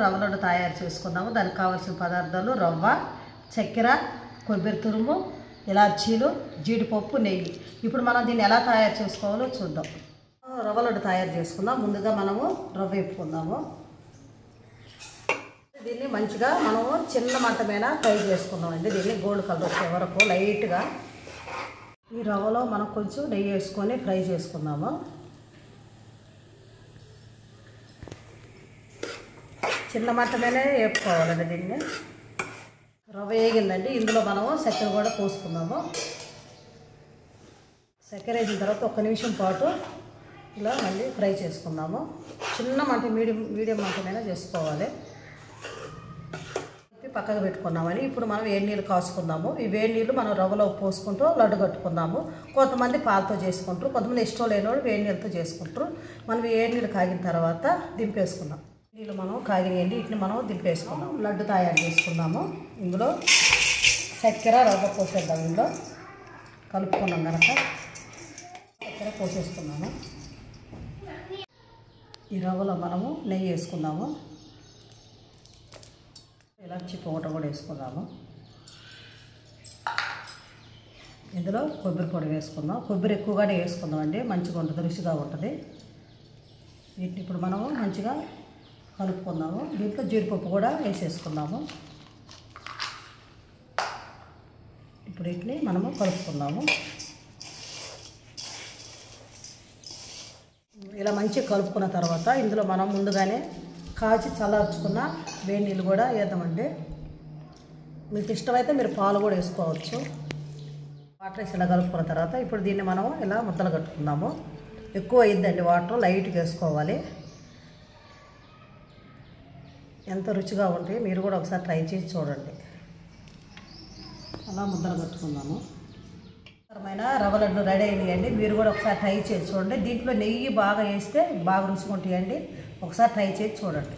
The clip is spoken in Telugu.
రవ్వ లడ్డు తయారు చేసుకుందాము. దానికి కావాల్సిన పదార్థాలు రవ్వ, చక్కెర, కొబ్బరి తురుము, ఇలాచీలు, జీడిపప్పు, నెయ్యి. ఇప్పుడు మనం దీన్ని ఎలా తయారు చేసుకోవాలో చూద్దాం. రవ్వ లడ్డు తయారు చేసుకుందాం. ముందుగా మనము రవ్వ వేపుకుందాము. దీన్ని మంచిగా మనము చిన్న మంట మీద ఫ్రై చేసుకుందామండి. దీన్ని గోల్డ్ కలర్ వచ్చే వరకు లైట్గా ఈ రవ్వలో మనం కొంచెం నెయ్యి వేసుకొని ఫ్రై చేసుకుందాము. చిన్న మంట మీదనే వేపుకోవాలండి దీన్ని. రవ్వ వేగిందండి. ఇందులో మనము చక్కెర కూడా పోసుకుందాము. చక్కెర వేసిన తర్వాత 1 నిమిషం పాటు ఇలా మళ్ళీ ఫ్రై చేసుకుందాము. చిన్న మంట మీడియం మంట మీద చేసుకోవాలి. పక్కకు పెట్టుకున్నామని ఇప్పుడు మనం వేడి నీళ్ళు కాసుకుందాము. ఈ వేడి నీళ్ళు మనం రవ్వలో పోసుకుంటూ లడ్డు కట్టుకుందాము. కొంతమంది పాలతో చేసుకుంటారు, కొంతమంది ఇష్టం లేని వాళ్ళు వేడి నీళ్ళతో చేసుకుంటారు. మనం వేడి నీళ్ళు కాగిన తర్వాత దింపేసుకుందాం. నీళ్ళు మనం కాగినాయండి, వీటిని మనం దింపేసుకుందాం. లడ్డు తయారు చేసుకుందాము. ఇందులో చక్కెర రవ్వ పోసేద్దాం. ఇందులో కలుపుకున్నాం కనుక చక్కెర పోసేసుకున్నాము. ఈ రవ్వలో మనము నెయ్యి వేసుకుందాము. ఇలాచి పౌడర్ కూడా వేసుకుందాము. ఇందులో కొబ్బరి పొడి వేసుకుందాం. కొబ్బరి ఎక్కువగానే వేసుకుందామండి, మంచిగా ఉంటుంది, రుచిగా ఉంటుంది. వీటిని ఇప్పుడు మనము మంచిగా కలుపుకుందాము. దీంట్లో జీడిపప్పు కూడా వేసేసుకుందాము. ఇప్పుడు వీటిని మనము కలుపుకుందాము. ఇలా మంచిగా కలుపుకున్న తర్వాత ఇందులో మనం ముందుగానే కాచి చల్లార్చుకున్న వేడి నీళ్ళు కూడా వేద్దామండి. మీకు ఇష్టమైతే మీరు పాలు కూడా వేసుకోవచ్చు. వాటర్ వేసి ఇలా కలుపుకున్న తర్వాత ఇప్పుడు దీన్ని మనం ఇలా ముద్దలు కట్టుకుందాము. ఎక్కువ అయ్యిద్దండి వాటర్, లైట్గా వేసుకోవాలి. ఎంత రుచిగా ఉంటుంది, మీరు కూడా ఒకసారి ట్రై చేసి చూడండి. అలా ముద్దలు కట్టుకుందాము. రవ్వ లడ్డు రెడీ అయ్యండి. మీరు కూడా ఒకసారి ట్రై చేసి చూడండి. దీంట్లో నెయ్యి బాగా వేస్తే బాగా రుచిగా ఉంటాయండి. ఒకసారి ట్రై చేసి చూడండి.